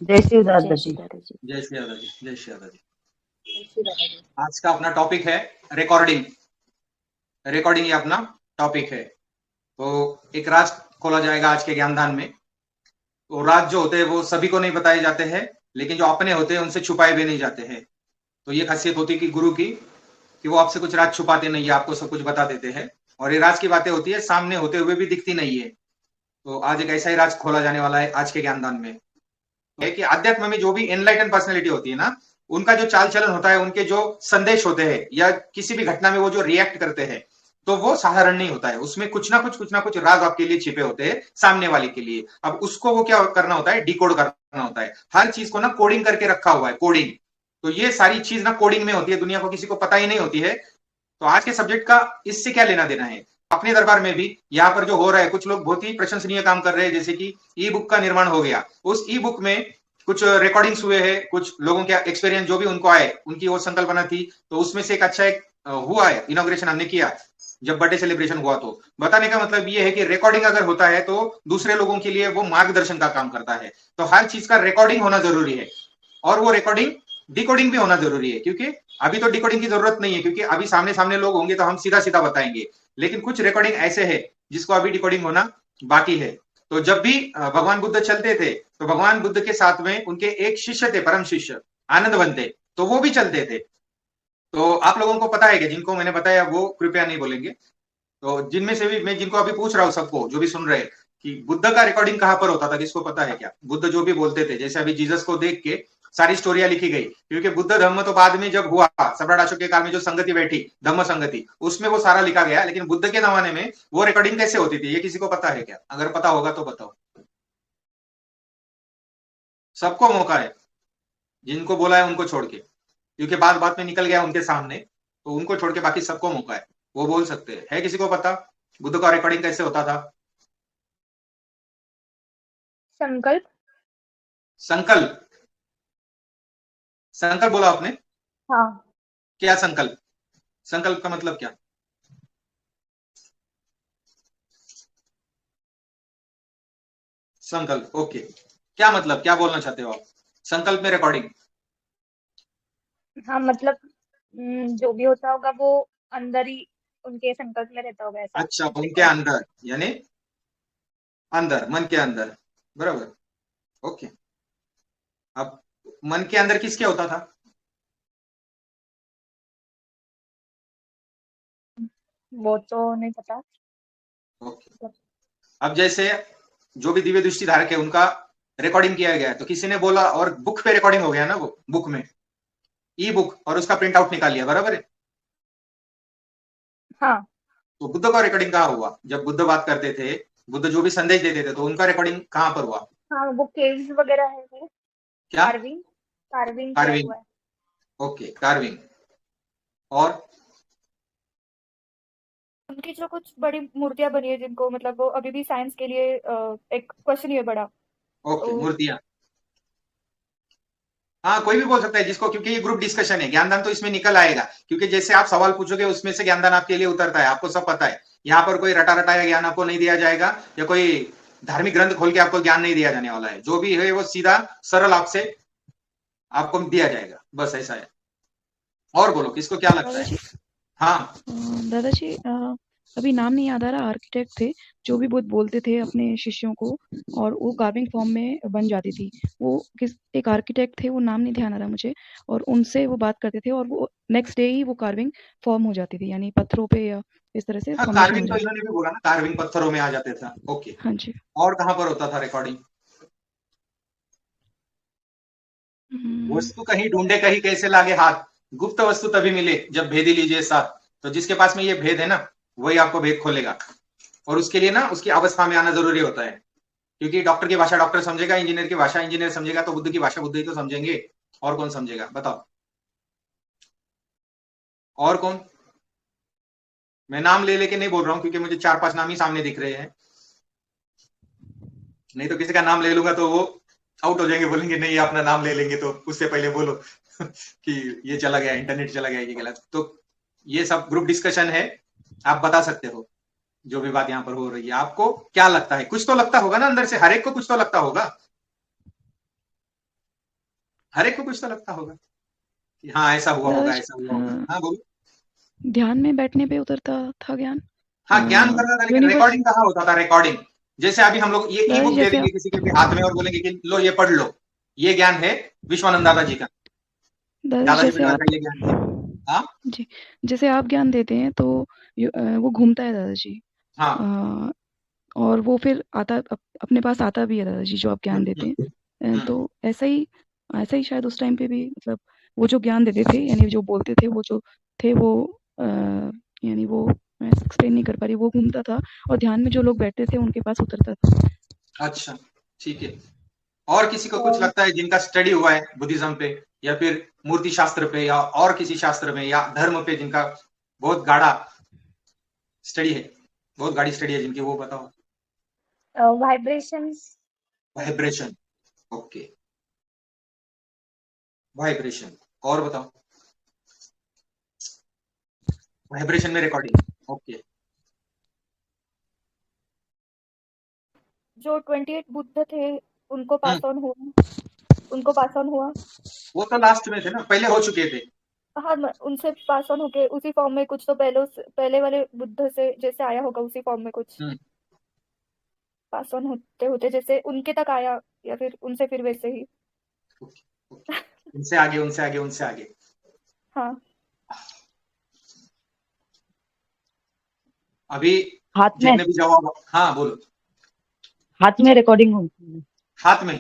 जय श्री जय दादा श्री जी। दादा जी। जय श्री राधा जी। जय श्री राधा जी। जय श्री दादा जी। आज का अपना टॉपिक है रिकॉर्डिंग। रिकॉर्डिंग ये अपना टॉपिक है। तो एक राज खोला जाएगा आज के ज्ञानदान में। तो राज जो होते हैं वो सभी को नहीं बताए जाते हैं, लेकिन जो अपने होते हैं उनसे छुपाए भी नहीं जाते हैं। तो ये खासियत होती है कि गुरु की, कि वो आपसे कुछ राज छुपाते नहीं है, आपको सब कुछ बता देते हैं। और ये राज की बातें होती है सामने होते हुए भी दिखती नहीं है। तो आज एक ऐसा ही राज खोला जाने वाला है आज के ज्ञानदान में। है कि अध्यात्म में जो भी एनलाइटन पर्सनैलिटी होती है ना, उनका जो चाल चलन होता है, उनके जो संदेश होते हैं या किसी भी घटना में वो जो रिएक्ट करते हैं, तो वो साधारण नहीं होता है। उसमें कुछ ना कुछ राज आपके लिए छिपे होते हैं सामने वाले के लिए। अब उसको वो क्या करना होता है, डिकोड करना होता है। हर चीज को ना कोडिंग करके रखा हुआ है, कोडिंग। तो ये सारी चीज ना कोडिंग में होती है, दुनिया को किसी को पता ही नहीं होती है। तो आज के सब्जेक्ट का इससे क्या लेना देना है। अपने दरबार में भी यहाँ पर जो हो रहा है, कुछ लोग बहुत ही प्रशंसनीय काम कर रहे हैं, जैसे कि ई बुक का निर्माण हो गया। उस ई बुक में कुछ रिकॉर्डिंग्स हुए हैं, कुछ लोगों के एक्सपीरियंस जो भी उनको आए, उनकी वो संकल्पना थी। तो उसमें से एक अच्छा एक हुआ है, इनॉग्रेशन हमने किया जब बर्थडे सेलिब्रेशन हुआ। तो बताने का मतलब ये है कि रिकॉर्डिंग अगर होता है तो दूसरे लोगों के लिए वो मार्गदर्शन का काम करता है। तो हर चीज का रिकॉर्डिंग होना जरूरी है। और वो रिकॉर्डिंग डिकोडिंग भी होना जरूरी है, क्योंकि अभी तो डिकोडिंग की जरूरत नहीं है, क्योंकि अभी सामने सामने लोग होंगे तो हम सीधा सीधा बताएंगे। लेकिन कुछ रिकॉर्डिंग ऐसे है जिसको अभी डिकोडिंग होना बाकी है। तो जब भी भगवान बुद्ध चलते थे, तो भगवान बुद्ध के साथ में उनके एक शिष्य थे, परम शिष्य आनंद बनते, तो वो भी चलते थे। तो आप लोगों को पता है कि जिनको मैंने बताया वो कृपया नहीं बोलेंगे। तो जिनमें से भी मैं जिनको अभी पूछ रहा हूँ, सबको जो भी सुन रहे हैं, कि बुद्ध का रिकॉर्डिंग कहाँ पर होता था, किसको पता है क्या? बुद्ध जो भी बोलते थे, जैसे अभी जीसस को देख के सारी स्टोरियां लिखी गई, क्योंकि बुद्ध धम्म तो बाद में जब हुआ, सम्राट अशोक के काल में जो संगति बैठी, धम्म संगति, उसमें वो सारा लिखा गया। लेकिन बुद्ध के जमाने में वो रिकॉर्डिंग कैसे होती थी, ये किसी को पता है क्या? अगर पता होगा तो बताओ। सबको मौका है, जिनको बोला है उनको छोड़ के, क्योंकि बात बात में निकल गया उनके सामने। तो उनको छोड़ के बाकी सबको मौका है, वो बोल सकते हैं। है किसी को पता बुद्ध का रिकॉर्डिंग कैसे होता था? संकल्प। संकल्प। संकल्प बोला आपने? हाँ। क्या संकल्प? संकल्प का मतलब क्या? संकल्प, ओके। क्या मतलब, क्या बोलना चाहते हो आप संकल्प में रिकॉर्डिंग? हाँ मतलब जो भी होता होगा वो अंदर ही उनके संकल्प में रहता होगा, ऐसा अच्छा, कुछ उनके रिकॉर्ड। अंदर, यानी अंदर, मन के अंदर। बराबर। ओके। अब मन के अंदर किसके होता था? वो तो नहीं पता। ओके। अब जैसे जो भी दिव्य दृष्टि धारक है उनका रिकॉर्डिंग किया गया है, तो किसी ने बोला और बुक पे रिकॉर्डिंग हो गया ना, वो बुक में, ई बुक, और उसका प्रिंट आउट निकाल लिया, बराबर है। हाँ। तो बुद्ध का रिकॉर्डिंग कहाँ हुआ? जब बुद्ध बात करते थे, बुद्ध जो भी संदेश देते थे, तो उनका रिकॉर्डिंग कहाँ पर हुआ? हाँ वो केव्स वगैरह है वो। क्या? कार्विंग। कार्विंग किया कार्विंग। हुआ है। Okay, carving. और उनकी जो कुछ बड़ी मूर्तियां बनी है जिनको मतलब वो अभी भी साइंस के लिए एक क्वेश्चन ही है बड़ा। ओके, तो मूर्तियां। हाँ, कोई भी बोल सकता है जिसको, क्योंकि ये ग्रुप डिस्कशन है, ज्ञानदान तो इसमें निकल आएगा। क्योंकि जैसे आप सवाल पूछोगे उसमें से ज्ञानदान आपके लिए उतरता है, आपको सब पता है। यहाँ पर कोई रटा रटाया ज्ञान आपको नहीं दिया जाएगा, या कोई धार्मिक ग्रंथ खोल के आपको ज्ञान नहीं दिया जाने वाला है। जो भी है वो सीधा सरल आपसे आपको दिया जाएगा, बस ऐसा है। और बोलो, किसको क्या लगता है? दादाजी। हाँ। दादाजी, अभी नाम नहीं याद आ रहा। आर्किटेक्ट थे जो भी बहुत बोलते थे अपने शिष्यों को, और वो कार्विंग फॉर्म में बन जाती थी। वो किस एक आर्किटेक्ट थे, वो नाम नहीं ध्यान आ रहा मुझे। और उनसे वो बात करते थे और वो नेक्स्ट डे ही वो कार्विंग फॉर्म हो जाती थी, यानी पत्थरों पे या इस तरह से हाँ, फॉर्मेशन हो कार्विंग तो जाती। इन्होंने भी बोला ना, कार्विंग पत्थरों में आ जाते था। ओके। हाँ जी। और कहाँ पर होता था रिकॉर्डिंग? हम्म, वस्तु कहीं ढूंढे कहीं कैसे लागे हाथ, गुप्त वस्तु तभी मिले जब भेदी लीजिए साथ। तो जिसके पास में ये भेद है ना, वही आपको भेद खोलेगा। और उसके लिए ना उसकी अवस्था में आना जरूरी होता है। क्योंकि डॉक्टर की भाषा डॉक्टर समझेगा, इंजीनियर की भाषा इंजीनियर समझेगा, तो बुद्ध की भाषा बुद्ध ही तो समझेंगे। और कौन समझेगा बताओ? और कौन? मैं नाम ले लेके नहीं बोल रहा हूँ, क्योंकि मुझे चार पांच नाम ही सामने दिख रहे हैं। नहीं तो किसी का नाम ले लूंगा तो वो आउट हो जाएंगे, बोलेंगे नहीं अपना नाम ले लेंगे, तो उससे पहले बोलो कि ये चला गया, इंटरनेट चला गया, ये गलत। तो ये सब ग्रुप डिस्कशन है, आप बता सकते हो जो भी बात यहाँ पर हो रही है। आपको क्या लगता है? कुछ तो लगता होगा ना अंदर से, हर एक को कुछ तो लगता होगा। हर एक को कुछ तो लगता होगा कि हाँ ऐसा हुआ होगा, ऐसा हुआ होगा। हाँ बोलो। ध्यान में बैठने पे उतरता था ज्ञान। हाँ ज्ञान उतरता था, लेकिन यूनिवर्स रिकॉर्डिंग कहाँ होता था? रिकॉर्डिंग जैसे अभी हम लोग ये ई दादाजी बुक दे जैसे देंगे आप किसी के भी हाथ में और बोलेंगे कि लो ये पढ़ लो, ये ज्ञान है विश्वानंद दादाजी का। दादाजी दादाजी जैसे ने कहा आप था ये ज्ञान है। हाँ जी, जैसे आप ज्ञान देते हैं तो वो घूमता है दादाजी। हाँ। अ, और वो फिर आता अपने पास आता भी है दादाजी जो आप ज्ञान देते हैं। हम्म। तो ऐसा ही शायद उस टाइम पे भी मतलब वो जो ज्ञान देते थे यानी जो बोलते थे वो जो थे वो यानी वो मैं एक्सप्लेन नहीं कर पा रही, वो घूमता था और ध्यान में जो लोग बैठते थे उनके पास उतरता था। अच्छा ठीक है। और किसी को कुछ लगता है जिनका स्टडी हुआ है बुद्धिज्म पे, या फिर मूर्ति शास्त्र पे, या और किसी शास्त्र में, या धर्म पे, जिनका बहुत गाढ़ा स्टडी है, बहुत गाढ़ी स्टडी है जिनकी, वो बताओ। वाइब्रेशंस। Vibration, okay, vibration. और बताओ। वाइब्रेशन में रिकॉर्डिंग, ओके। जो 28 बुद्ध थे उनको पास ऑन हुआ, उनको पास ऑन हुआ। वो तो लास्ट में थे ना, पहले हो चुके थे। हाँ, उनसे पास ऑन होके उसी फॉर्म में कुछ तो पहले वाले बुद्ध से जैसे आया होगा उसी फॉर्म में कुछ हम्म, पास ऑन होते होते जैसे उनके तक आया, या फिर उनसे फिर वैसे ही। Okay, okay. उनसे आगे, उनसे आगे, उनसे आगे। हाँ। अभी हाथ में जितने भी जवाब, हाँ बोलो। हाथ में रिकॉर्डिंग होती है। हाथ में?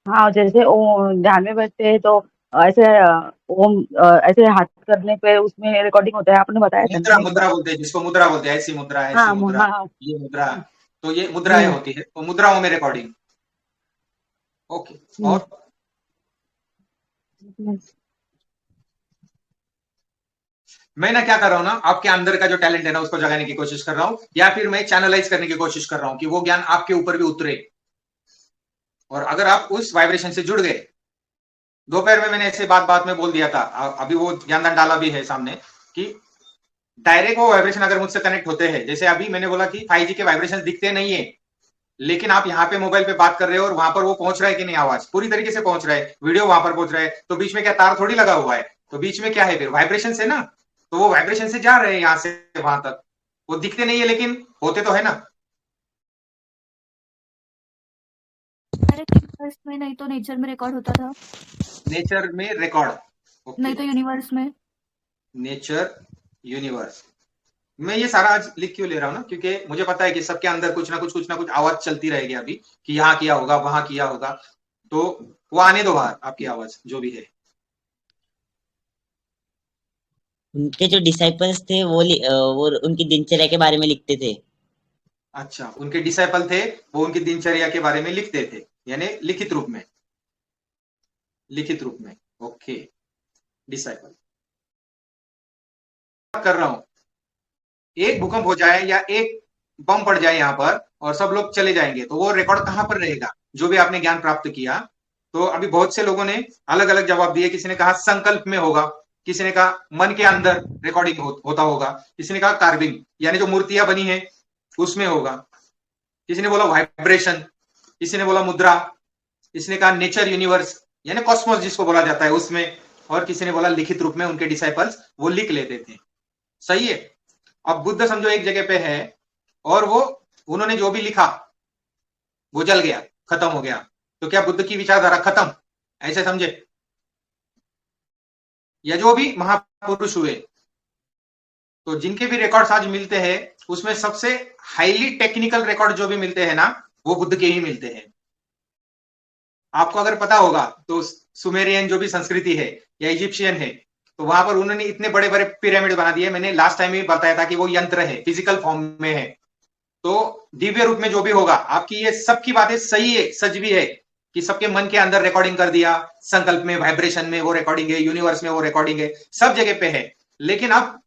हाँ, जैसे वो ध्यान में बैठते हैं तो ऐसे ओम ऐसे हाथ करने पे उसमें रिकॉर्डिंग होता है, आपने बताया था मुद्रा, ना एक बार। मुद्रा बोलते हैं जिसको, मुद्रा बोलते हैं, ऐसी मुद्रा, ऐसी हाँ मुद्रा, हाँ हाँ। ये मुद्रा। तो ये मुद्राएं हम्म होती है, तो मुद्राओं में रिकॉर्डिंग, ओके। हम्म और हम्म मैं ना क्या कर रहा हूं ना, आपके अंदर का जो टैलेंट है ना उसको जगाने की कोशिश कर रहा हूं, या फिर मैं चैनलाइज करने की कोशिश कर रहा हूं कि वो ज्ञान आपके ऊपर भी उतरे। और अगर आप उस वाइब्रेशन से जुड़ गए, दोपहर में मैंने ऐसे बात बात में बोल दिया था, अभी वो ज्ञानदान डाला भी है सामने, कि डायरेक्ट वो वाइब्रेशन अगर मुझसे कनेक्ट होते हैं, जैसे अभी मैंने बोला कि 5G के वाइब्रेशन दिखते नहीं है, लेकिन आप यहाँ पे मोबाइल पे बात कर रहे हो और वहां पर वो पहुंच रहा है कि नहीं, आवाज पूरी तरीके से पहुंच रहा है, वीडियो वहां पर पहुंच रहा है, तो बीच में क्या तार थोड़ी लगा हुआ है? तो बीच में क्या है फिर? वाइब्रेशन से ना। तो वो वाइब्रेशन से जा रहे हैं यहाँ से वहां तक, वो दिखते नहीं है लेकिन होते तो है ना। अरे यूनिवर्स में, नहीं तो नेचर में रिकॉर्ड होता था। नेचर में रिकॉर्ड, नहीं ओके। तो यूनिवर्स में। Nature, universe. मैं ये सारा आज लिख क्यों ले रहा हूँ ना, क्योंकि मुझे पता है कि सबके अंदर कुछ ना कुछ आवाज चलती रहेगी अभी, कि यहाँ किया होगा, वहां किया होगा। तो वो आने दो बाहर, आपकी आवाज जो भी है। उनके जो डिसाइपल्स थे वो उनकी दिनचर्या के बारे में लिखते थे। अच्छा, उनके डिसाइपल थे, वो उनकी दिनचर्या के बारे में लिखते थे, यानी लिखित रूप में, लिखित रूप में, ओके। डिसाइपल कर रहा हूं, एक भूकंप हो जाए या एक बम पड़ जाए यहाँ पर और सब लोग चले जाएंगे, तो वो रिकॉर्ड कहां पर रहेगा जो भी आपने ज्ञान प्राप्त किया? तो अभी बहुत से लोगों ने अलग अलग जवाब दिए। किसी ने कहा संकल्प में होगा, किसी ने कहा मन के अंदर रिकॉर्डिंग होता होगा, किसी ने कहा कार्विंग यानी जो मूर्तियां बनी है उसमें होगा, किसी ने बोला वाइब्रेशन, किसी ने बोला मुद्रा, किसी ने कहा नेचर यूनिवर्स यानी कॉस्मोस जिसको बोला जाता है उसमें, और किसी ने बोला लिखित रूप में उनके डिसाइपल्स वो लिख लेते थे। सही है। अब बुद्ध समझो एक जगह पे है और वो उन्होंने जो भी लिखा वो जल गया, खत्म हो गया, तो क्या बुद्ध की विचारधारा खत्म, ऐसे समझे? या जो भी महापुरुष हुए, तो जिनके भी रिकॉर्ड्स आज मिलते हैं उसमें सबसे हाईली टेक्निकल रिकॉर्ड जो भी मिलते हैं ना, वो बुद्ध के ही मिलते हैं। आपको अगर पता होगा तो सुमेरियन जो भी संस्कृति है या इजिप्शियन है, तो वहां पर उन्होंने इतने बड़े बड़े पिरामिड बना दिए। मैंने लास्ट टाइम ही बताया था कि वो यंत्र है, फिजिकल फॉर्म में है। तो दिव्य रूप में जो भी होगा, आपकी ये सबकी बातें सही है, सच भी है कि सबके मन के अंदर रिकॉर्डिंग कर दिया, संकल्प में, वाइब्रेशन में वो रिकॉर्डिंग है, यूनिवर्स में वो रिकॉर्डिंग है, सब जगह पे है। लेकिन अब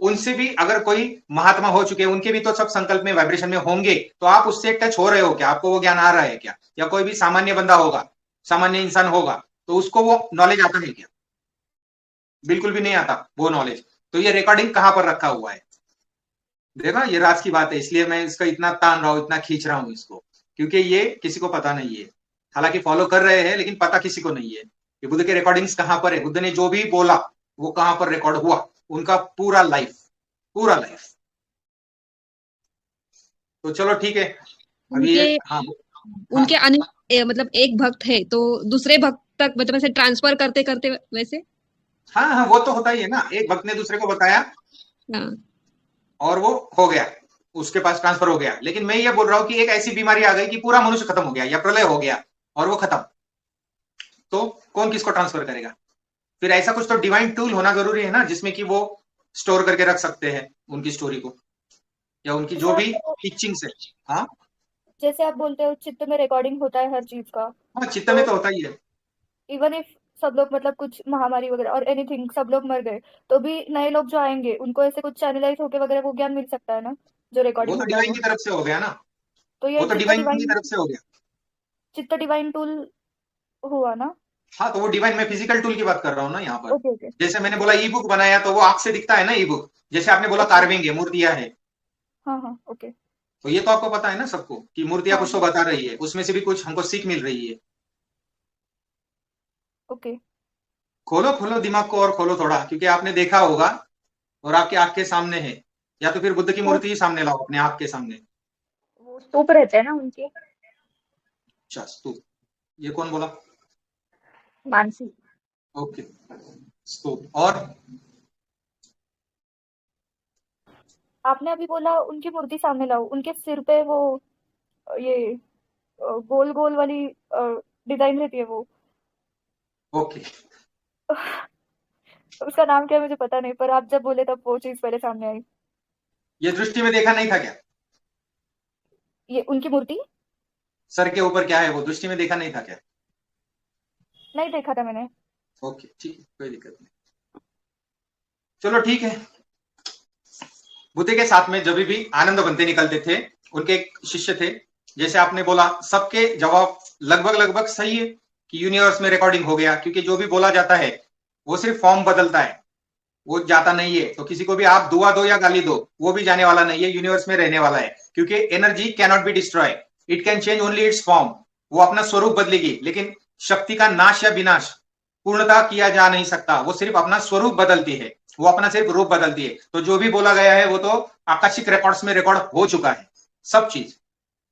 उनसे भी अगर कोई महात्मा हो चुके हैं, उनके भी तो सब संकल्प में, वाइब्रेशन में होंगे, तो आप उससे टच हो रहे हो क्या? आपको वो ज्ञान आ रहा है क्या? या कोई भी सामान्य बंदा होगा, सामान्य इंसान होगा, तो उसको वो नॉलेज आता है क्या? बिल्कुल भी नहीं आता वो नॉलेज। तो ये रिकॉर्डिंग कहां पर रखा हुआ है? देखा, ये राज की बात है, इसलिए मैं इसका इतना तान रहा हूं, इतना खींच रहा हूं इसको, क्योंकि ये किसी को पता नहीं है। हालांकि फॉलो कर रहे हैं, लेकिन पता किसी को नहीं है कि बुद्ध के रिकॉर्डिंग्स कहां पर है, बुद्ध ने जो भी बोला वो कहां पर रिकॉर्ड हुआ, उनका पूरा लाइफ। तो चलो ठीक है, अभी उनके हाँ उनके मतलब एक भक्त है तो दूसरे भक्त तक मतलब ऐसे ट्रांसफर करते करते वैसे। हाँ, वो तो होता ही है ना, एक भक्त ने दूसरे को बताया हाँ और वो हो गया, उसके पास ट्रांसफर हो गया। लेकिन मैं ये बोल रहा हूं कि एक ऐसी बीमारी आ गई कि पूरा मनुष्य खत्म हो गया या प्रलय हो गया और वो खत्म, तो कौन किसको ट्रांसफर करेगा? फिर ऐसा कुछ तो डिवाइन टूल होना जरूरी है ना, जिसमें कि वो स्टोर करके रख सकते हैं उनकी स्टोरी को, या उनकी जो भी टीचिंग्स है। हाँ जैसे आप बोलते हो चित्त में रिकॉर्डिंग होता है हर चीज का, हाँ, चित्त में तो होता ही है। इवन इफ सब लोग मतलब कुछ महामारी वगैरह और एनीथिंग सब लोग मर गए तो भी नए लोग जो आएंगे उनको ऐसे कुछ चैनलाइज होके वगैरह वो ज्ञान मिल सकता है ना, जो वो रिकॉर्डिंग तो होता है डिवाइन वो। की तरफ से हो गया ना, तो ये वो तो डिवाइन की तरफ से हो गया। चित्त डिवाइन टूल हुआ ना। हाँ, तो वो डिवाइन, मैं फिजिकल टूल की बात कर रहा हूँ ना यहाँ पर। Okay okay. जैसे मैंने बोला ई बुक बनाया, तो वो आंख से दिखता है ना ई बुक, जैसे आपने बोला कार्विंग है, मूर्तियां है, हाँ हाँ ओके। तो ये तो आपको पता है ना सबको कि मूर्तियां हाँ कुछ तो बता रही है, उसमें से भी कुछ हमको सीख मिल रही है। ओके। खोलो खोलो दिमाग को और खोलो थोड़ा, क्योंकि आपने देखा होगा और आपकी आंख के सामने है, या तो फिर बुद्ध की मूर्ति ही सामने लाओ अपने आंख के सामने। वो स्तूप रहते हैं ना उनके। अच्छा स्तूप, ये कौन बोला? मानसी। ओके, स्तूप। और आपने अभी बोला उनकी मूर्ति सामने लाओ, उनके सिर पे वो ये गोल गोल वाली डिजाइन रहती है वो। ओके, उसका नाम क्या है मुझे पता नहीं, पर आप जब बोले तब वो चीज पहले सामने आई। ये दृष्टि में देखा नहीं था क्या? ये उनकी मूर्ति सर के ऊपर क्या है वो दृष्टि में देखा नहीं था क्या? नहीं देखा था मैंने। ओके ठीक है, कोई दिक्कत नहीं। चलो ठीक है। बुद्ध के साथ में जब भी आनंद बनते निकलते थे, उनके एक शिष्य थे, जैसे आपने बोला सबके जवाब लगभग लगभग सही है कि यूनिवर्स में रिकॉर्डिंग हो गया, क्योंकि जो भी बोला जाता है वो सिर्फ फॉर्म बदलता है, वो जाता नहीं है। तो किसी को भी आप दुआ दो या गाली दो, वो भी जाने वाला नहीं है, यूनिवर्स में रहने वाला है, क्योंकि energy can not be destroy, it can change only it's form. वो अपना स्वरूप बदलेगी, लेकिन शक्ति का नाश या विनाश पूर्णता किया जा नहीं सकता, वो सिर्फ अपना स्वरूप बदलती है, वो अपना सिर्फ रूप बदलती है। तो जो भी बोला गया है वो तो आकाशिक रिकॉर्ड्स में रिकॉर्ड हो चुका है, सब चीज।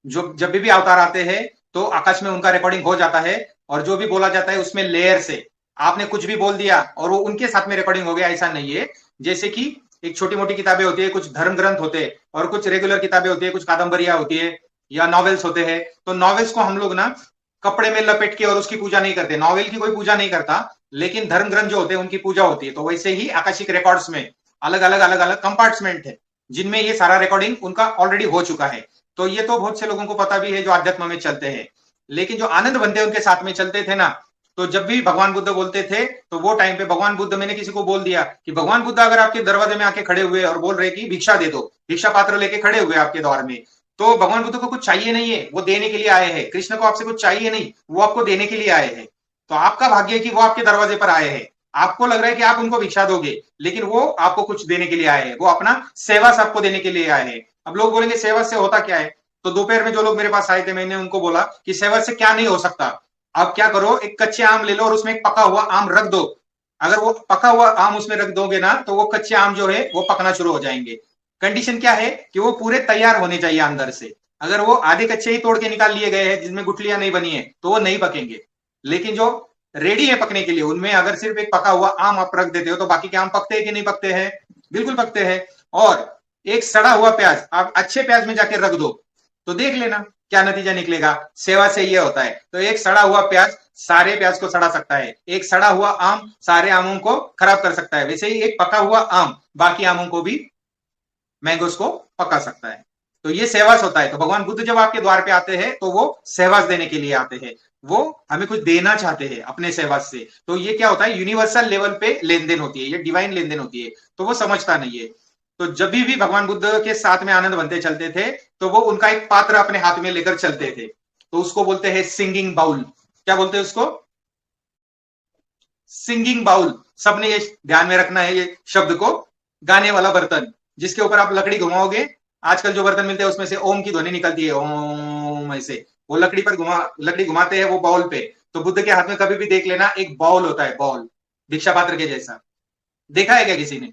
जो जब भी अवतार आते हैं तो आकाश में उनका रिकॉर्डिंग हो जाता है, और जो भी बोला जाता है उसमें लेयर से आपने कुछ भी बोल दिया और वो उनके साथ में रिकॉर्डिंग हो गया, ऐसा नहीं है। जैसे कि एक छोटी मोटी किताबें होती है, कुछ धर्म ग्रंथ होते हैं, और कुछ रेगुलर किताबें होती है, कुछ कादंबरियां होती है या नॉवेल्स होते हैं। तो नॉवेल्स को हम लोग ना कपड़े में लपेट के और उसकी पूजा नहीं करते, नॉवेल की कोई पूजा नहीं करता, लेकिन धर्म ग्रंथ जो होते हैं उनकी पूजा होती है। तो वैसे ही आकाशिक रिकॉर्ड्स में अलग अलग कंपार्टमेंट है, जिनमें ये सारा रिकॉर्डिंग उनका ऑलरेडी हो चुका है। तो ये तो बहुत से लोगों को पता भी है जो आध्यात्म में चलते हैं। लेकिन जो आनंद बनते उनके साथ में चलते थे ना, तो जब भी भगवान बुद्ध बोलते थे तो वो टाइम पे भगवान बुद्ध, मैंने किसी को बोल दिया कि भगवान बुद्ध अगर आपके दरवाजे में आके खड़े हुए और बोल रहे कि भिक्षा दे दो, भिक्षा पात्र लेके खड़े हुए आपके द्वार में, तो भगवान बुद्ध को कुछ चाहिए नहीं है, वो देने के लिए आए हैं। कृष्ण को आपसे कुछ चाहिए नहीं, वो आपको देने के लिए आए हैं। तो आपका भाग्य है कि वो आपके दरवाजे पर आए हैं। आपको लग रहा है कि आप उनको भिक्षा दोगे, लेकिन वो आपको कुछ देने के लिए आए हैं, वो अपना सेवा सबको देने के लिए आए हैं। अब लोग बोलेंगे सेवा से होता क्या है? तो दोपहर में जो लोग मेरे पास आए थे, मैंने उनको बोला कि सेवा से क्या नहीं हो सकता। आप क्या करो, एक कच्चे आम ले लो और उसमें एक पका हुआ आम रख दो। अगर वो पका हुआ आम उसमें रख दोगे ना, तो वो कच्चे आम जो है वो पकना शुरू हो जाएंगे। कंडीशन क्या है कि वो पूरे तैयार होने चाहिए अंदर से। अगर वो आधे कच्चे ही तोड़ के निकाल लिए गए हैं, जिसमें गुठलियां नहीं बनी है, तो वो नहीं पकेंगे। लेकिन जो रेडी है पकने के लिए, उनमें अगर सिर्फ एक पका हुआ आम आप रख देते हो, तो बाकी के आम पकते हैं कि नहीं पकते हैं? बिल्कुल पकते हैं। और एक सड़ा हुआ प्याज आप अच्छे प्याज में जाके रख दो, तो देख लेना क्या नतीजा निकलेगा। सेवा से ये होता है। तो एक सड़ा हुआ प्याज सारे प्याज को सड़ा सकता है, एक सड़ा हुआ आम सारे आमों को खराब कर सकता है। वैसे ही एक पका हुआ आम बाकी आमों को भी, मैंगोस को पका सकता है। तो ये सेवास होता है। तो भगवान बुद्ध जब आपके द्वार पे आते हैं तो वो सेवास देने के लिए आते हैं, वो हमें कुछ देना चाहते हैं अपने सेवास से। तो ये क्या होता है, यूनिवर्सल लेवल पे लेन देन होती है, ये डिवाइन लेन देन होती है। तो वो समझता नहीं है। तो जब भी भगवान बुद्ध के साथ में आनंद बनते चलते थे, तो वो उनका एक पात्र अपने हाथ में लेकर चलते थे, तो उसको बोलते हैं सिंगिंग बाउल। क्या बोलते हैं उसको? Singing bowl. सबने ये ध्यान में रखना है, ये शब्द को। गाने वाला बर्तन, जिसके ऊपर आप लकड़ी घुमाओगे, आजकल जो बर्तन मिलते हैं उसमें से ओम की ध्वनि निकलती है, ओम ऐसे, वो लकड़ी घुमाते हैं वो बाउल पे, तो बुद्ध के हाथ में कभी भी देख लेना एक बाउल होता है, बाउल भिक्षा पात्र के जैसा। देखा है क्या किसी ने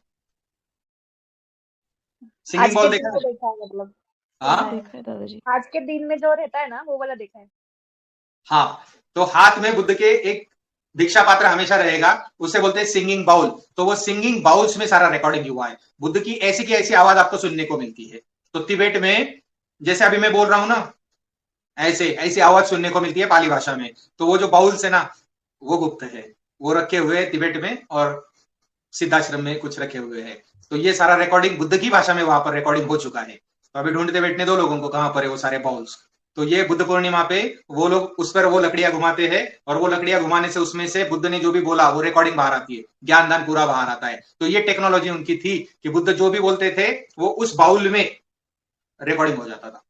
सिंगिंग आज बाउल के देखा दिन में है? देखा है, मतलब हाँ देखा है दादाजी। आज के दिन में जो रहता है ना वो वाला देखा है। हाँ, तो हाथ में बुद्ध के एक भिक्षा पात्र हमेशा रहेगा, उसे बोलते हैं सिंगिंग बाउल। तो वो सिंगिंग बाउल्स में सारा रिकॉर्डिंग हुआ है, बुद्ध की ऐसी आवाज आपको सुनने को मिलती है। तो तिबेट में जैसे अभी मैं बोल रहा हूं ना, ऐसी आवाज सुनने को मिलती है पाली भाषा में। तो वो जो बाउल्स है ना, वो गुप्त है, वो रखे हुए हैं तिबेट में और सिद्धाश्रम में कुछ रखे हुए हैं। तो ये सारा रिकॉर्डिंग बुद्ध की भाषा में वहां पर रिकॉर्डिंग हो चुका है। तो अभी ढूंढते बैठने दो लोगों को कहां पर है वो सारे बाउल्स। तो ये बुद्ध पूर्णिमा पे वो लोग उस पर वो लकड़ियां घुमाते हैं, और वो लकड़ियां घुमाने से उसमें से बुद्ध ने जो भी बोला वो रिकॉर्डिंग बाहर आती है, ज्ञानदान पूरा बाहर आता है। तो ये टेक्नोलॉजी उनकी थी कि बुद्ध जो भी बोलते थे वो उस बाउल में रिकॉर्डिंग हो जाता था।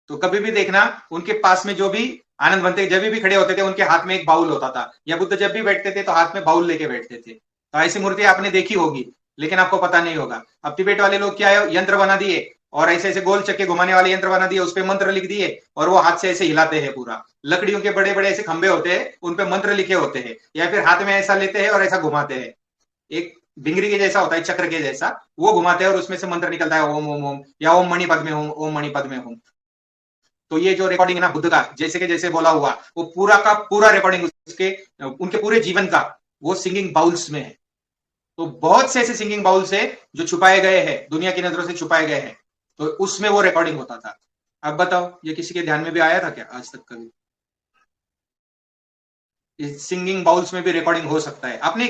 तो कभी भी देखना उनके पास में जो भी आनंद बनते जब भी खड़े होते थे उनके हाथ में एक बाउल होता था, या बुद्ध जब भी बैठते थे तो हाथ में बाउल लेके बैठते थे। तो ऐसी मूर्ति आपने देखी होगी लेकिन आपको पता नहीं होगा। अब तिबेट वाले लोग क्या है, यंत्र बना दिए और ऐसे गोल चक्के घुमाने वाले यंत्र बना दिए, उस पर मंत्र लिख दिए और वो हाथ से ऐसे हिलाते हैं पूरा। लकड़ियों के बड़े बड़े ऐसे खंबे होते हैं, उन पे मंत्र लिखे होते हैं, या फिर हाथ में ऐसा लेते हैं और ऐसा घुमाते हैं, एक भिंगरी के जैसा होता है, चक्र के जैसा, वो घुमाते हैं और उसमें से मंत्र निकलता है, ओम ओम ओम, या ओम मणि पद्मे ओम, ओम मणि पद्मे ओम। तो ये जो रिकॉर्डिंग है ना बुद्ध का, जैसे के जैसे बोला हुआ, वो पूरा का पूरा रिकॉर्डिंग उसके उनके पूरे जीवन का वो सिंगिंग बाउल्स में है। तो बहुत से ऐसे सिंगिंग बाउल्स है जो छुपाए गए हैं, दुनिया की नजरों से छुपाए गए हैं, तो उसमें वो रिकॉर्डिंग होता था। अब बताओ ये किसी के ध्यान में भी आया था क्या आज तक कभी? इस सिंगिंग बाउल्स में भी रिकॉर्डिंग हो सकता है। आपने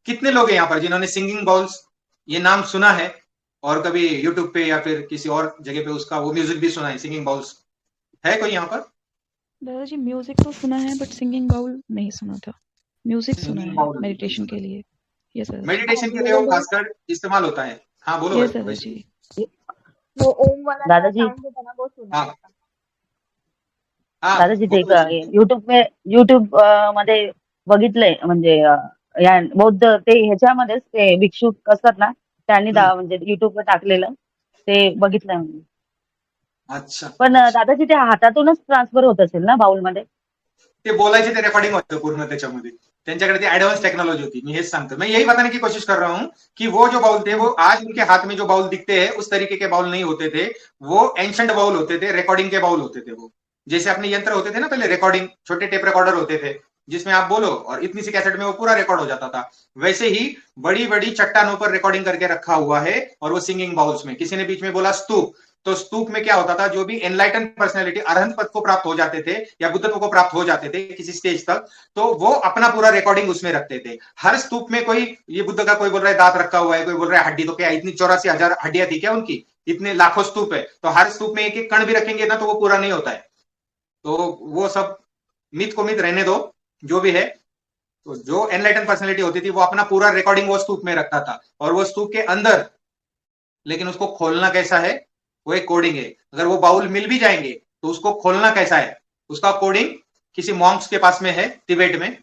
कितने लोग हैं यहाँ पर जिन्होंने सिंगिंग बाउल्स ये नाम सुना है, और कभी यूट्यूब पे या फिर किसी और जगह पे उसका वो म्यूजिक भी सुना है? सिंगिंग बाउल्स है कोई यहाँ पर? दादाजी म्यूजिक तो सुना है बट सिंगिंग बाउल नहीं सुना था। म्यूजिक सुना सिंगिंग है बाउल मेडिटेशन के लिए। यस दादाजी। मेडिटेशन के लिए वो खासकर इस्तेमाल होता है। हाँ बोलो यस वैष्णवी। दादाजी। वो ओम वाला दादाजी साउंड होता ना वो सुना हाँ है। हाँ दादाजी ते बोलो वैष्णवी। युट्यूब मध्ये बघितलंय, म्हणजे या बौद्ध ते ह्याच्यामध्येच ते भिक्षुक असतात ना, त्यांनी हम्म, म्हणजे युट्यूबवर टाकलेलं ते बघितलंय म्हणजे. अच्छा पण अच्छा. दादाजी ते हातातूनच ट्रान्सफर होत असेल ना बाउलमध्ये? ते बोलायचे ते रेकॉर्डिंग होतं पूर्ण त्याच्यामध्ये, त्यांच्याकडे ती एडवांस टेक्नोलॉजी होती। मैं यही सांगता, मैं यही बताने की कोशिश कर रहा हूँ कि वो जो बाउल थे वो आज उनके हाथ में जो बाउल दिखते हैं उस तरीके के बाउल नहीं होते थे, वो एंशंट बाउल होते थे, रिकॉर्डिंग के बाउल होते थे। वो जैसे अपने यंत्र होते थे ना पहले, रिकॉर्डिंग छोटे टेप रिकॉर्डर होते थे जिसमें आप बोलो और इतनी सी कैसेट में वो पूरा रिकॉर्ड हो जाता था। वैसे ही बड़ी बड़ी चट्टानों पर रिकॉर्डिंग करके रखा हुआ है, और वो सिंगिंग बाउल्स में। किसी ने बीच में बोला स्तूप, तो स्तूप में क्या होता था, जो भी एनलाइटन पर्सनैलिटी अरहंत पद को प्राप्त हो जाते थे या बुद्धत्व को प्राप्त हो जाते थे किसी स्टेज तक, तो वो अपना पूरा रिकॉर्डिंग उसमें रखते थे। हर स्तूप में कोई, ये बुद्ध का कोई बोल रहा है दांत रखा हुआ है, कोई बोल रहा है हड्डी, तो क्या इतनी 84,000 हड्डियां थी क्या उनकी? इतने लाखों स्तूप है, तो हर स्तूप में एक एक कण भी रखेंगे ना तो वो पूरा नहीं होता है। तो वो सब मिथ को मिथ रहने दो, जो भी है। तो जो एनलाइटन पर्सनैलिटी होती थी वो अपना पूरा रिकॉर्डिंग वो स्तूप में रखता था, और वो स्तूप के अंदर, लेकिन उसको खोलना कैसा है, वो एक कोडिंग है। अगर वो बाउल मिल भी जाएंगे तो उसको खोलना कैसा है, उसका कोडिंग किसी मॉन्क्स के पास में है तिबेट में,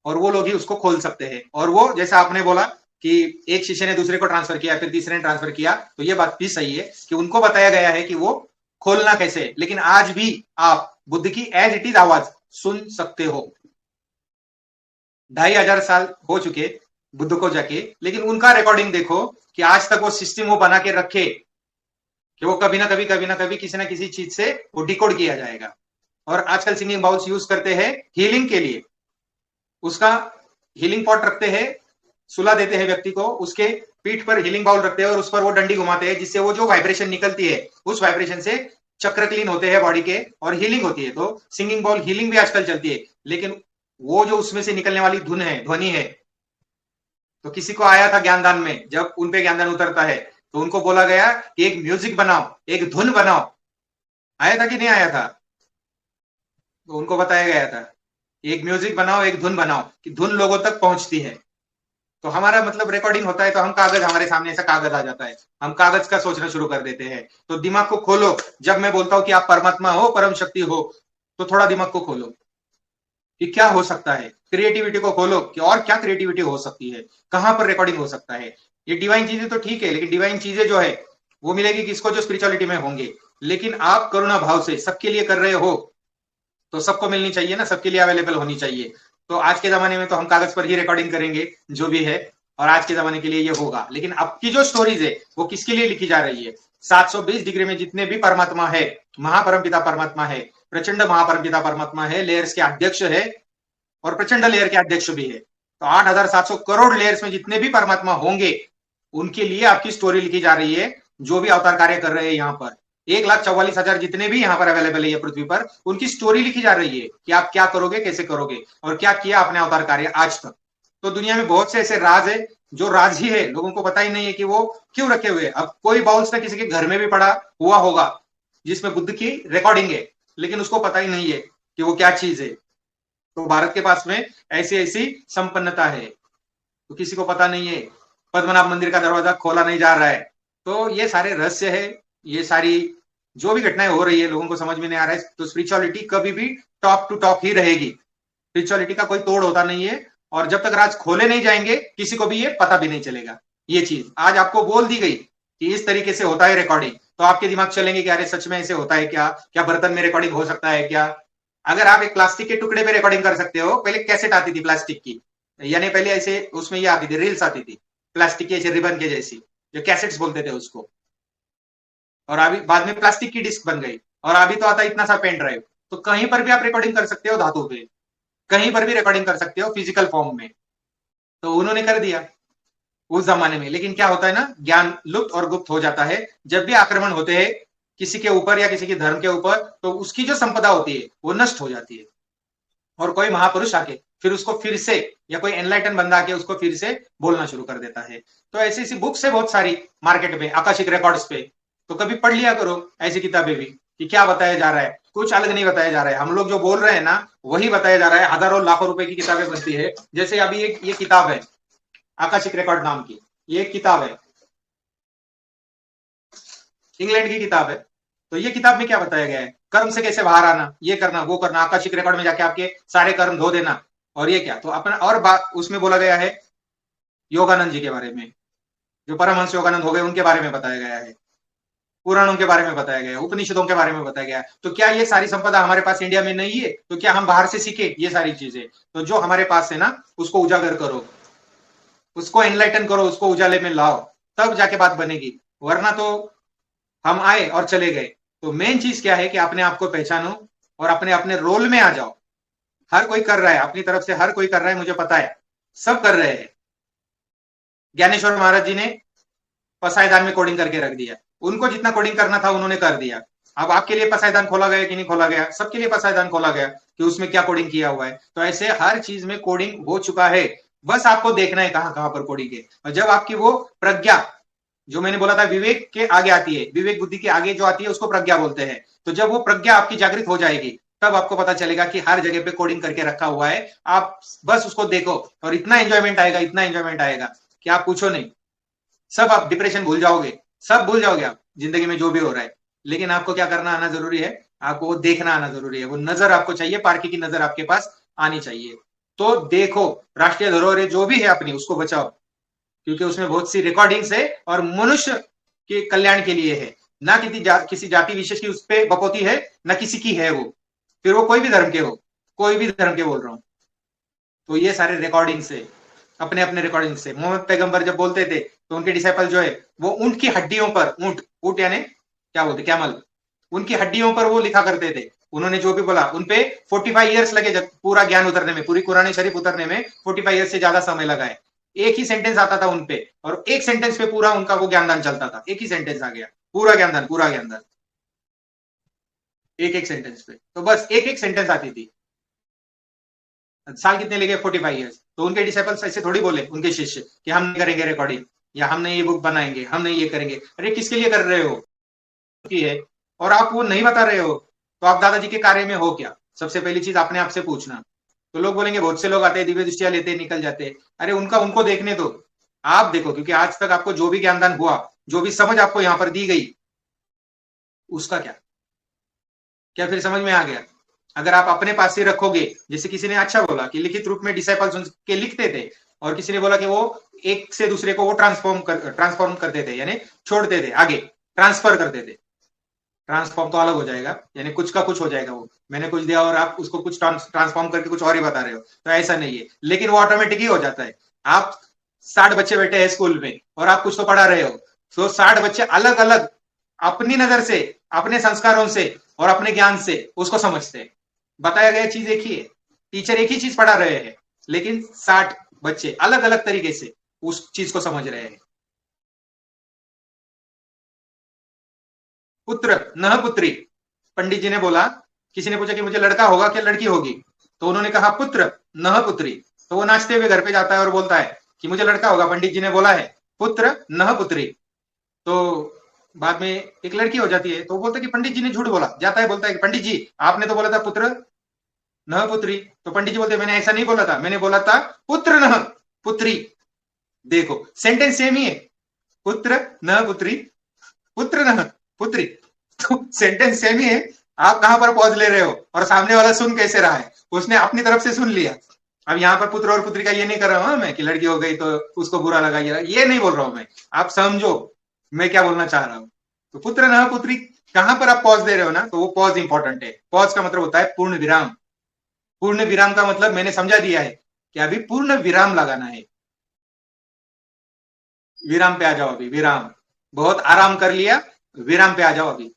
और वो लोग ही उसको खोल सकते हैं। और वो जैसा आपने बोला कि एक शिष्य ने दूसरे को ट्रांसफर किया, फिर तीसरे ने ट्रांसफर किया, तो ये बात भी सही है कि उनको बताया गया है कि वो खोलना कैसे है। लेकिन आज भी आप बुद्ध की एज इट इज आवाज सुन सकते हो। 2,500 साल हो चुके बुद्ध को जाके, लेकिन उनका रिकॉर्डिंग देखो कि आज तक वो सिस्टम वो बना के रखे कि वो कभी ना कभी किसी ना किसी चीज से वो डिकोड किया जाएगा। और आजकल सिंगिंग बाउल्स यूज करते हैं हीलिंग के लिए, उसका हीलिंग पॉट रखते हैं, सुला देते हैं व्यक्ति को, उसके पीठ पर हीलिंग बाउल रखते हैं और उस पर वो डंडी घुमाते हैं, जिससे वो जो वाइब्रेशन निकलती है उस वाइब्रेशन से चक्र क्लीन होते हैं बॉडी के और हीलिंग होती है। तो सिंगिंग बाउल हीलिंग भी आजकल चलती है, लेकिन वो जो उसमें से निकलने वाली धुन है, ध्वनि है, तो किसी को आया था ज्ञानदान में, जब उन पे ज्ञानदान उतरता है तो उनको बोला गया कि एक म्यूजिक बनाओ, एक धुन बनाओ। आया था कि नहीं आया था? तो उनको बताया गया था एक म्यूजिक बनाओ, एक धुन बनाओ, कि धुन लोगों तक पहुंचती है। तो हमारा मतलब रिकॉर्डिंग होता है तो हम कागज, हमारे सामने ऐसा कागज आ जाता है, हम कागज का सोचना शुरू कर देते हैं। तो दिमाग को खोलो, जब मैं बोलता हूं कि आप परमात्मा हो, परम शक्ति हो, तो थोड़ा दिमाग को खोलो कि क्या हो सकता है। क्रिएटिविटी को खोलो कि और क्या क्रिएटिविटी हो सकती है, कहां पर रिकॉर्डिंग हो सकता है। ये डिवाइन चीजें तो ठीक है, लेकिन डिवाइन चीजें जो है वो मिलेगी किसको? जो स्पिरिचुअलिटी में होंगे। लेकिन आप करुणा भाव से सबके लिए कर रहे हो, तो सबको मिलनी चाहिए ना, सबके लिए अवेलेबल होनी चाहिए। तो आज के जमाने में तो हम कागज पर ही रिकॉर्डिंग करेंगे जो भी है, और आज के जमाने के लिए ये होगा। लेकिन अब की जो स्टोरीज है वो किसके लिए लिखी जा रही है? 720 डिग्री में जितने भी परमात्मा है, महापरमपिता परमात्मा है, प्रचंड महापरमपिता परमात्मा है, लेयर्स के अध्यक्ष है और प्रचंड लेयर के अध्यक्ष भी है। तो 8,700 करोड़ लेयर्स में जितने भी परमात्मा होंगे उनके लिए आपकी स्टोरी लिखी जा रही है। जो भी अवतार कार्य कर रहे हैं यहाँ पर 1,44,000 जितने भी यहाँ पर अवेलेबल है ये पृथ्वी पर, उनकी स्टोरी लिखी जा रही है कि आप क्या करोगे, कैसे करोगे और क्या किया आपने अवतार कार्य आज तक। तो दुनिया में बहुत से ऐसे राज है जो राज ही है, लोगों को पता ही नहीं है कि वो क्यों रखे हुए। अब कोई बाउल्स ना किसी के घर में भी पड़ा हुआ होगा जिसमें बुद्ध की रिकॉर्डिंग है, लेकिन उसको पता ही नहीं है कि वो क्या चीज है। तो भारत के पास में ऐसी ऐसी संपन्नता है, तो किसी को पता नहीं है। पद्मनाभ मंदिर का दरवाजा खोला नहीं जा रहा है। तो ये सारे रहस्य है, ये सारी जो भी घटनाएं हो रही है लोगों को समझ में नहीं आ रहा है। तो स्पिरिचुअलिटी कभी भी टॉप टू टॉप ही रहेगी, स्पिरिचुअलिटी का कोई तोड़ होता नहीं है। और जब तक राज खोले नहीं जाएंगे किसी को भी ये पता भी नहीं चलेगा। ये चीज आज आपको बोल दी गई कि इस तरीके से होता है रिकॉर्डिंग, तो आपके दिमाग चलेंगे कि अरे सच में ऐसे होता है क्या? क्या बर्तन में रिकॉर्डिंग हो सकता है क्या? अगर आप एक प्लास्टिक के टुकड़े पे रिकॉर्डिंग कर सकते हो, पहले कैसेट आती थी प्लास्टिक की, यानी पहले ऐसे उसमें ये आती थी, रील्स आती थी प्लास्टिक के ऐसे रिबन के जैसी, जो कैसेट्स बोलते थे उसको, और अभी बाद में प्लास्टिक की डिस्क बन गई, और अभी तो आता है इतना सा पेन ड्राइव। तो कहीं पर भी आप रिकॉर्डिंग कर सकते हो धातु पे, कहीं पर भी रिकॉर्डिंग कर सकते हो फिजिकल फॉर्म में। तो उन्होंने कर दिया उस जमाने में। लेकिन क्या होता है ना, ज्ञान लुप्त और गुप्त हो जाता है। जब भी आक्रमण होते हैं किसी के ऊपर या किसी के धर्म के ऊपर, तो उसकी जो संपदा होती है वो नष्ट हो जाती है, और कोई महापुरुष आके फिर उसको फिर से, या कोई एनलाइटन बंदा आके उसको फिर से बोलना शुरू कर देता है। तो ऐसी ऐसी बुक्स है बहुत सारी मार्केट में, आकाशिक रिकॉर्ड्स पे, तो कभी पढ़ लिया करो ऐसी किताबें भी कि क्या बताया जा रहा है। कुछ अलग नहीं बताया जा रहा है, हम लोग जो बोल रहे हैं ना वही बताया जा रहा है। हजारों लाखों रुपए की किताबें बनती है। जैसे अभी ये किताब है आकाशिक रिकॉर्ड नाम की, ये एक किताब है, इंग्लैंड की किताब है। तो ये किताब में क्या बताया गया है? कर्म से कैसे बाहर आना, ये करना वो करना, आकाशिक रिकॉर्ड में जाके आपके सारे कर्म धो देना, और ये क्या। तो अपना और बात उसमें बोला गया है योगानंद जी के बारे में, जो परमहंस योगानंद हो गए उनके बारे में बताया गया है, पुराणों के बारे में बताया गया है, उपनिषदों के बारे में बताया गया है। तो क्या ये सारी संपदा हमारे पास इंडिया में नहीं है? तो क्या हम बाहर से सीखे ये सारी चीजें? तो जो हमारे पास है ना उसको उजागर करो, उसको एनलाइटन करो, उसको उजाले में लाओ, तब जाके बात बनेगी। वरना तो हम आए और चले गए। तो मेन चीज क्या है कि अपने आप को पहचानो और अपने अपने रोल में आ जाओ। हर कोई कर रहा है अपनी तरफ से, हर कोई कर रहा है, मुझे पता है सब कर रहे हैं। ज्ञानेश्वर महाराज जी ने पसायदान में कोडिंग करके रख दिया, उनको जितना कोडिंग करना था उन्होंने कर दिया। अब आपके लिए पसायदान खोला गया कि नहीं खोला गया? सबके लिए पसायदान खोला गया कि उसमें क्या कोडिंग किया हुआ है। तो ऐसे हर चीज में कोडिंग हो चुका है, बस आपको देखना है कहां कहां पर कोडिंग है। और जब आपकी वो प्रज्ञा, जो मैंने बोला था विवेक के आगे आती है, विवेक बुद्धि के आगे जो आती है उसको प्रज्ञा बोलते हैं। तो जब वो प्रज्ञा आपकी जागृत हो जाएगी तब आपको पता चलेगा कि हर जगह पे कोडिंग करके रखा हुआ है। आप बस उसको देखो और इतना एंजॉयमेंट आएगा, इतना एंजॉयमेंट आएगा कि आप पूछो नहीं। सब आप डिप्रेशन भूल जाओगे, सब भूल जाओगे आप जिंदगी में जो भी हो रहा है। लेकिन आपको क्या करना आना जरूरी है, आपको वो देखना आना जरूरी है। वो नजर आपको चाहिए, पारखी की नजर आपके पास आनी चाहिए। तो देखो, राष्ट्रीय धरोहर जो भी है अपनी उसको बचाओ, क्योंकि उसमें बहुत सी रिकॉर्डिंग्स है और मनुष्य के कल्याण के लिए है, ना किसी जाति विशेष की उस पर बपोती है, ना किसी की है वो, फिर वो कोई भी धर्म के हो, कोई भी धर्म के बोल रहा हूं। तो ये सारे रिकॉर्डिंग से, अपने अपने रिकॉर्डिंग से, मोहम्मद पैगंबर जब बोलते थे तो उनके डिसाइपल जो है वो ऊंट की हड्डियों पर, ऊंट यानी क्या बोलते, कैमल, उनकी हड्डियों पर वो लिखा करते थे। उन्होंने जो भी बोला उनपे 45 ईयर्स लगे जब पूरा ज्ञान उतरने में, पूरी कुरान शरीफ उतरने में 45 ईयर्स से ज्यादा समय लगा है। एक ही सेंटेंस आता था उनपे और एक सेंटेंस पे पूरा उनका वो ज्ञानदान चलता था। एक ही सेंटेंस आ गया, पूरा ज्ञानदान, पूरा ज्ञानदान एक एक सेंटेंस पे। तो बस एक एक सेंटेंस आती थी। साल कितने लगे? 45 ईयर्स। तो उनके डिसाइपल्स ऐसे थोड़ी बोले, उनके शिष्य, कि हम नहीं करेंगे रिकॉर्डिंग, या हमने ये बुक बनाएंगे, हम नहीं ये करेंगे। अरे किसके लिए कर रहे हो की है, और आप वो नहीं बता रहे हो, तो आप दादाजी के कार्य में हो क्या? सबसे पहली चीज अपने आप से पूछना। तो लोग बोलेंगे बहुत से लोग आते हैं, दिव्य दृष्टियां लेते निकल जाते हैं। अरे उनको देखने दो, आप देखो, क्योंकि आज तक आपको जो भी ज्ञानदान हुआ, जो भी समझ आपको यहाँ पर दी गई, उसका क्या फिर समझ में आ गया? अगर आप अपने पास ही रखोगे, जैसे किसी ने अच्छा बोला कि लिखित रूप में डिसाइपल्स उनके लिखते थे, और किसी ने बोला कि वो एक से दूसरे को वो ट्रांसफॉर्म करते थे, यानी छोड़ते थे, आगे ट्रांसफर करते थे। ट्रांसफॉर्म तो अलग हो जाएगा, यानी कुछ का कुछ हो जाएगा। वो मैंने कुछ दिया और आप उसको कुछ ट्रांसफॉर्म करके कुछ और ही बता रहे हो, तो ऐसा नहीं है। लेकिन वो ऑटोमेटिक ही हो जाता है। आप 60 बच्चे बैठे हैं स्कूल में और आप कुछ तो पढ़ा रहे हो, तो 60 बच्चे अलग अलग अपनी नजर से, अपने संस्कारों से और अपने ज्ञान से उसको समझते हैं। बताया गया चीज एक ही है, टीचर एक ही चीज पढ़ा रहे हैं, लेकिन 60 बच्चे अलग अलग तरीके से उस चीज को समझ रहे हैं। पुत्र न पुत्री, पंडित जी ने बोला, किसी ने पूछा कि मुझे लड़का होगा क्या लड़की होगी, तो उन्होंने कहा पुत्र न पुत्री। तो वो नाचते हुए घर पे जाता है और बोलता है कि मुझे लड़का होगा, पंडित जी ने बोला है पुत्र न पुत्री। तो बाद में एक लड़की हो जाती है, तो बोलता है कि पंडित जी ने झूठ बोला। जाता है, बोलता है कि पंडित जी आपने तो बोला था पुत्र न पुत्री। तो पंडित जी बोलते मैंने ऐसा नहीं बोला था, मैंने बोला था पुत्र न पुत्री। देखो सेंटेंस सेम ही है, पुत्र न पुत्री, पुत्र न पुत्री, तो सेंटेंस सेम ही है। आप कहां पर पॉज ले रहे हो और सामने वाला सुन कैसे रहा है, उसने अपनी तरफ से सुन लिया। अब यहाँ पर पुत्र और पुत्री का ये नहीं कर रहा हूं मैं कि लड़की हो गई तो उसको बुरा लगा, ये नहीं बोल रहा हूं मैं। आप समझो मैं क्या बोलना चाह रहा हूं। तो पुत्र न पुत्री कहां पर आप पॉज दे रहे हो ना, तो वो पॉज इंपॉर्टेंट है। पॉज का मतलब होता है पूर्ण विराम। पूर्ण विराम का मतलब मैंने समझा दिया है कि अभी पूर्ण विराम लगाना है। विराम पे आ जाओ अभी, विराम। बहुत आराम कर लिया, विराम पे आ जाओ अभी।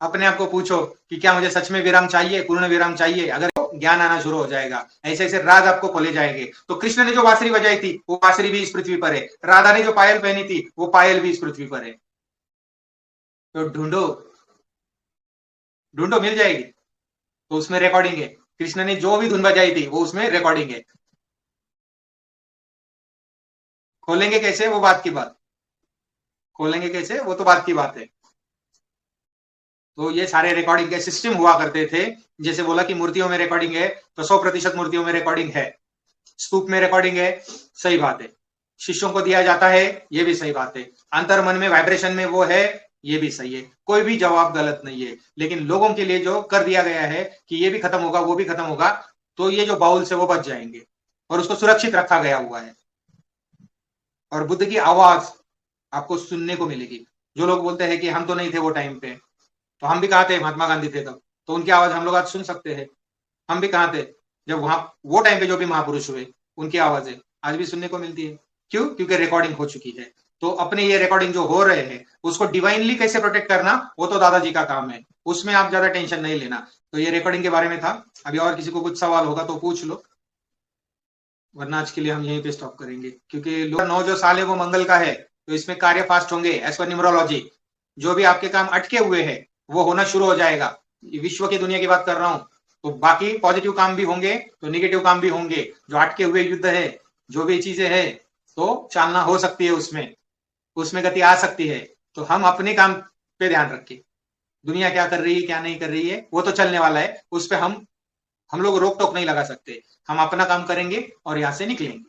अपने आप को पूछो कि क्या मुझे सच में विराम चाहिए, पूर्ण विराम चाहिए। अगर ज्ञान आना शुरू हो जाएगा, ऐसे ऐसे राग आपको खोले जाएंगे। तो कृष्ण ने जो बांसुरी बजाई थी वो बांसुरी भी इस पृथ्वी पर है, राधा ने जो पायल पहनी थी वो पायल भी इस पृथ्वी पर है। तो ढूंढो ढूंढो, मिल जाएगी। तो उसमें रिकॉर्डिंग है, कृष्ण ने जो भी धुन बजाई थी वो उसमें रिकॉर्डिंग है। खोलेंगे कैसे वो बात की बात, खोलेंगे कैसे वो तो बात की बात है। तो ये सारे रिकॉर्डिंग के सिस्टम हुआ करते थे। जैसे बोला कि मूर्तियों में रिकॉर्डिंग है, तो 100% मूर्तियों में रिकॉर्डिंग है। स्तूप में रिकॉर्डिंग है, सही बात है। शिष्यों को दिया जाता है, ये भी सही बात है। अंतर मन में वाइब्रेशन में वो है, ये भी सही है। कोई भी जवाब गलत नहीं है। लेकिन लोगों के लिए जो कर दिया गया है कि ये भी खत्म होगा वो भी खत्म होगा, तो ये जो बाउल से वो बच जाएंगे और उसको सुरक्षित रखा गया हुआ है। और बुद्ध की आवाज आपको सुनने को मिलेगी। जो लोग बोलते हैं कि हम तो नहीं थे वो टाइम पे, तो हम भी कहाँ थे, महात्मा गांधी थे तब, तो उनकी आवाज हम लोग आज सुन सकते हैं। हम भी कहाँ थे जब वहां वो टाइम पे जो भी महापुरुष हुए, उनकी आवाजें आज भी सुनने को मिलती है। क्यों? क्योंकि रिकॉर्डिंग हो चुकी है। तो अपने ये रिकॉर्डिंग जो हो रहे हैं उसको डिवाइनली कैसे प्रोटेक्ट करना, वो तो दादाजी का काम है, उसमें आप ज्यादा टेंशन नहीं लेना। तो ये रिकॉर्डिंग के बारे में था। अभी और किसी को कुछ सवाल होगा तो पूछ लो, वरना आज के लिए हम यहीं पे स्टॉप करेंगे। क्योंकि 9 जो साल है वो मंगल का है, तो इसमें कार्य फास्ट होंगे एज पर न्यूमरोलॉजी। जो भी आपके काम अटके हुए हैं वो होना शुरू हो जाएगा। विश्व की दुनिया की बात कर रहा हूं, तो बाकी पॉजिटिव काम भी होंगे तो निगेटिव काम भी होंगे। जो अटके हुए युद्ध है, जो भी चीजें है, तो चालना हो सकती है, उसमें गति आ सकती है। तो हम अपने काम पे ध्यान रखें। दुनिया क्या कर रही है क्या नहीं कर रही है वो तो चलने वाला है, उस पर हम लोग रोक टोक नहीं लगा सकते। हम अपना काम करेंगे और यहां से निकलेंगे।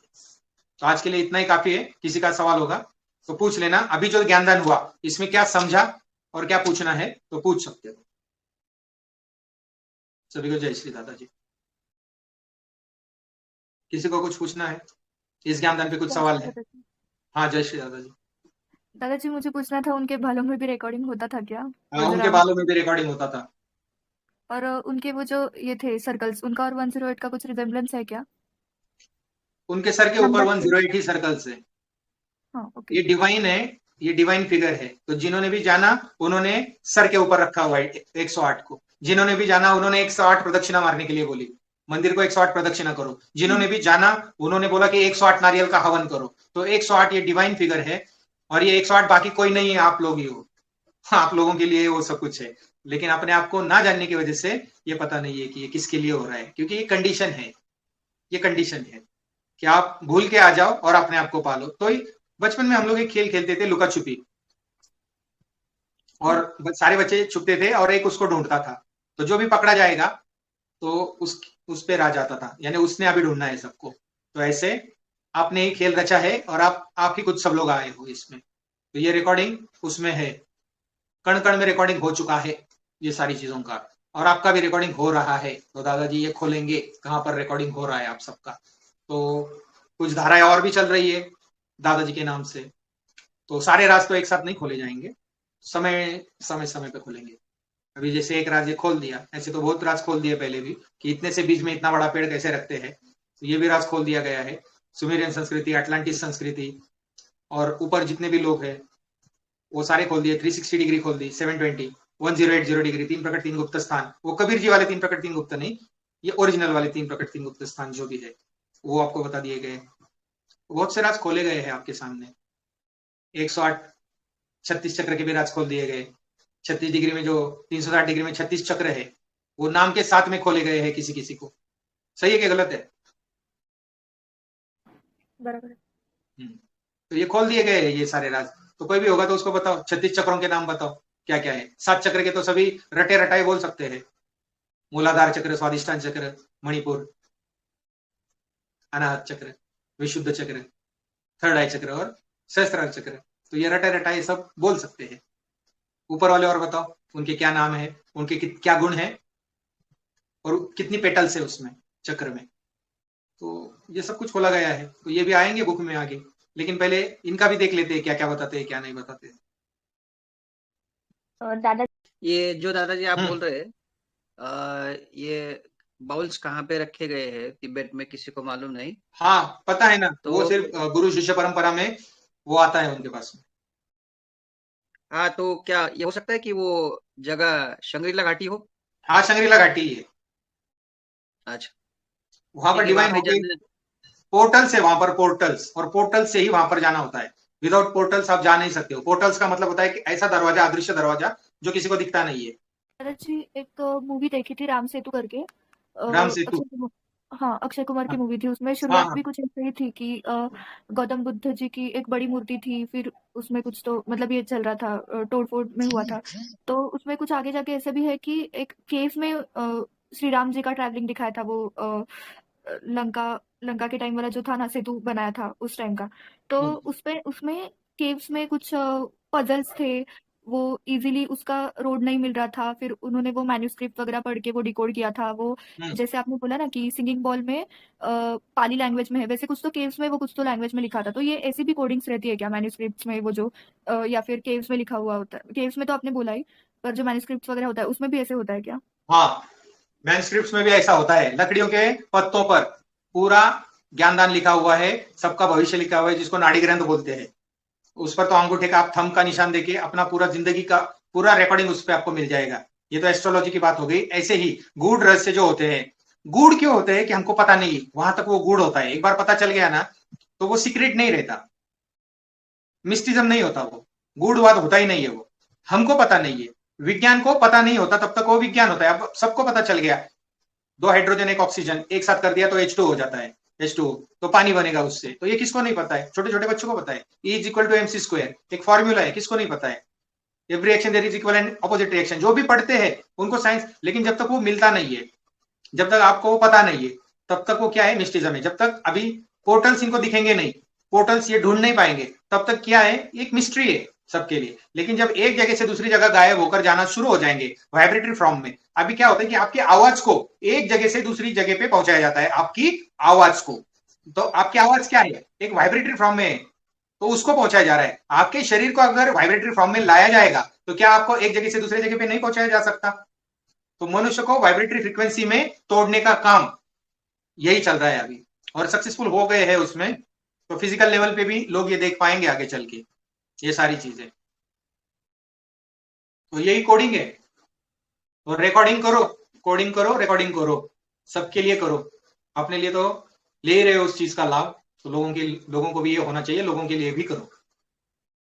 तो आज के लिए इतना ही काफी है। किसी का सवाल होगा तो पूछ लेना। अभी जो ज्ञानदान हुआ इसमें क्या समझा और क्या पूछना है तो पूछ सकते हो। सभी को जय श्री दादाजी। किसी को कुछ पूछना है इस ज्ञानदान पे, कुछ सवाल है? हाँ, जय श्री दादाजी। दादाजी मुझे पूछना था, उनके बालों में भी रिकॉर्डिंग होता था क्या? हाँ, उनके वज्राम बालों में भी रिकॉर्डिंग होता था। और उनके वो जो ये थे सर्कल्स, उनका और 108 का कुछ रिजेम्बलेंस है क्या? उनके सर के ऊपर नंबर 108 ही सर्कल्स है। हाँ, ओके। ये डिवाइन है, ये डिवाइन फिगर है। तो जिन्होंने भी जाना उन्होंने सर के ऊपर रखा हुआ है 108 को। जिन्होंने भी जाना उन्होंने 108 प्रदक्षिणा मारने के लिए बोली, मंदिर को 108 प्रदक्षिणा करो। जिन्होंने भी जाना उन्होंने बोला कि 108 नारियल का हवन करो। तो 108 ये डिवाइन फिगर है और ये 108 बाकी कोई नहीं है, आप लोग ही हो। आप लोगों के लिए वो सब कुछ है, लेकिन अपने आप को ना जानने की वजह से ये पता नहीं है कि ये किसके लिए हो रहा है। क्योंकि ये कंडीशन है, ये कंडीशन है कि आप भूल के आ जाओ और अपने आप को पालो। तो बचपन में हम लोग एक खेल खेलते थे, लुका छुपी, और सारे बच्चे छुपते थे और एक उसको ढूंढता था। तो जो भी पकड़ा जाएगा तो उस पे राज आता था, यानी उसने अभी ढूंढना है सबको। तो ऐसे आपने ही खेल रचा है और आप ही कुछ सब लोग आए हो इसमें। तो ये रिकॉर्डिंग उसमें है, कण कण में रिकॉर्डिंग हो चुका है ये सारी चीजों का, और आपका भी रिकॉर्डिंग हो रहा है। तो दादाजी ये खोलेंगे कहाँ पर रिकॉर्डिंग हो रहा है आप सबका। तो कुछ धाराएं और भी चल रही है दादाजी के नाम से, तो सारे राज तो एक साथ नहीं खोले जाएंगे। समय समय समय पे खोलेंगे। अभी जैसे एक राज ये खोल दिया, ऐसे तो बहुत राज खोल दिए पहले भी कि इतने से बीज में इतना बड़ा पेड़ कैसे रखते हैं, तो ये भी राज खोल दिया गया है। सुमेरियन संस्कृति, अटलांटिस संस्कृति और ऊपर जितने भी लोग हैं वो सारे खोल दिए। 360 डिग्री खोल दी, 720, 1080 डिग्री, 3 प्रकट 3 गुप्त स्थान। वो कबीर जी वाले 3 प्रकट 3 गुप्त नहीं, ये ओरिजिनल वाले 3 प्रकट 3 गुप्त स्थान जो भी है वो आपको बता दिए गए। बहुत से राज खोले गए हैं आपके सामने। 108 36 चक्र के भी राज खोल दिए गए। 36 डिग्री में जो 360 डिग्री में 36 चक्र है वो नाम के साथ में खोले गए हैं किसी किसी को। सही है कि गलत है? बराबर है। तो ये खोल दिए गए हैं ये सारे राज। तो कोई भी होगा तो उसको बताओ, 36 चक्रों के नाम बताओ क्या क्या है। 7 चक्र के तो सभी रटे रटाए बोल सकते हैं। मूलाधार चक्र, स्वादिष्ठान चक्र, मणिपुर, अनाहत चक्र, विशुद्ध चक्र, थर्ड आई चक्र और सहस्त्रार चक्र। तो ये रटे रटाए सब बोल सकते हैं। ऊपर वाले और बताओ उनके क्या नाम है, उनके क्या गुण है और कितनी पेटल्स है उसमें चक्र में। तो ये सब कुछ खोला गया है। तो ये भी आएंगे बुक में आगे, लेकिन पहले इनका भी देख लेते हैं क्या क्या बताते हैं क्या नहीं बताते हैं। दादा ये जो दादाजी आप हम्म। बोल रहे हैं, ये बाउल्स कहाँ पे रखे गए हैं तिब्बत में, किसी को मालूम नहीं। हाँ पता है ना, तो वो सिर्फ गुरु शिष्य परंपरा में वो आता है उनके पास में। हाँ, तो क्या ये हो सकता है कि वो जगह शंग्रीला घाटी हो? हाँ शंग्रीला घाटी है, अच्छा, वहां पर क्योंकि वहां डिवाइन पे हो गई। जब पोर्टल्स है वहां पर, पोर्टल्स, और पोर्टल से ही वहां पर जाना होता है। विदाउट पोर्टल्स आप जा नहीं सकते हो। पोर्टल्स का मतलब होता है कि ऐसा दरवाजा, अदृश्य दरवाजा जो किसी को दिखता नहीं है। दादाजी एक मूवी देखी थी राम सेतु करके, राम सेतु, हाँ अक्षय कुमार की हाँ मूवी थी। उसमें हाँ शुरुआत हाँ। भी कुछ ऐसे ही थी कि गौतम बुद्ध जी की एक बड़ी मूर्ति थी, फिर उसमें कुछ तो मतलब ये चल रहा था, तोड़ फोड़ में हुआ था। तो उसमें कुछ आगे जाके ऐसे भी है कि एक केव में श्री राम जी का ट्रैवलिंग दिखाया था। वो लंका लंका के टाइम वाला जो था ना, सेतु बनाया था उस टाइम का। तो उसमें केव्स में कुछ पजल्स थे, वो इजीली उसका रोड नहीं मिल रहा था। फिर उन्होंने वो मैन्यूस्क्रिप्ट वगैरह पढ़ के वो डिकोड किया था। वो हम्म। जैसे आपने बोला ना कि सिंगिंग बॉल में पाली लैंग्वेज में है, वैसे कुछ तो केव्स में वो कुछ तो लैंग्वेज में लिखा था। तो ये ऐसी भी कोडिंग्स रहती है क्या मैन्यूस्क्रिप्ट्स में, वो जो या फिर केव्स में लिखा हुआ होता है? केव्स में तो आपने बोला ही, पर जो मैन्यूस्क्रिप्ट्स वगैरह होता है उसमें भी ऐसे होता है क्या? हाँ मैनस्क्रिप्ट्स में भी ऐसा होता है। लकड़ियों के पत्तों पर पूरा ज्ञानदान लिखा हुआ है, सबका भविष्य लिखा हुआ है, जिसको नाड़ी ग्रंथ बोलते हैं। उस पर तो अंगूठे का आप थंब का निशान देके अपना पूरा जिंदगी का पूरा रिकॉर्डिंग उस पर आपको मिल जाएगा। ये तो एस्ट्रोलॉजी की बात हो गई। ऐसे ही गूढ़ रहस्य जो होते हैं, गूढ़ क्यों होते हैं कि हमको पता नहीं, वहां तक वो गूढ़ होता है। एक बार पता चल गया ना तो वो सीक्रेट नहीं रहता, मिस्टिज्म नहीं होता, वो गूढ़वाद होता ही नहीं है। वो हमको पता नहीं है, विज्ञान को पता नहीं होता तब तक वो विज्ञान होता है। अब सबको पता चल गया, 2 हाइड्रोजन 1 ऑक्सीजन एक साथ कर दिया तो H2 हो जाता है, H2 तो पानी बनेगा उससे। तो ये किसको नहीं पता है? छोटे छोटे बच्चों को पता है। E = mc², एक फॉर्मूला है, किसको नहीं पता है? Every reaction there is equal and opposite reaction, जो भी पढ़ते हैं उनको साइंस। लेकिन जब तक वो मिलता नहीं है, जब तक आपको वो पता नहीं है, तब तक वो क्या है? मिस्टिज्म है। जब तक अभी पोर्टल्स इनको दिखेंगे नहीं, पोर्टल्स ये ढूंढ नहीं पाएंगे, तब तक क्या है? एक मिस्ट्री है सबके लिए। लेकिन जब एक जगह से दूसरी जगह गायब होकर जाना शुरू हो जाएंगे वाइब्रेटरी फॉर्म में, अभी क्या होता है कि आपकी आवाज को एक जगह से दूसरी जगह पे पहुंचाया जाता है। आपकी आवाज को, तो आपकी आवाज क्या है? एक वाइब्रेटरी फॉर्म में है, तो उसको पहुंचाया जा रहा है। आपके शरीर को अगर वाइब्रेटरी फॉर्म में लाया जाएगा तो क्या आपको एक जगह से दूसरी जगह पे नहीं पहुंचाया जा सकता? तो मनुष्य को वाइब्रेटरी फ्रीक्वेंसी में तोड़ने का काम यही चल रहा है अभी, और सक्सेसफुल हो गए हैं उसमें। तो फिजिकल लेवल पे भी लोग ये देख पाएंगे आगे चल के ये सारी चीजें। तो यही कोडिंग है। तो रिकॉर्डिंग करो, कोडिंग करो, रिकॉर्डिंग करो, सबके लिए करो। अपने लिए तो ले रहे हो उस चीज का लाभ, तो लोगों को भी ये होना चाहिए, लोगों के लिए भी करो।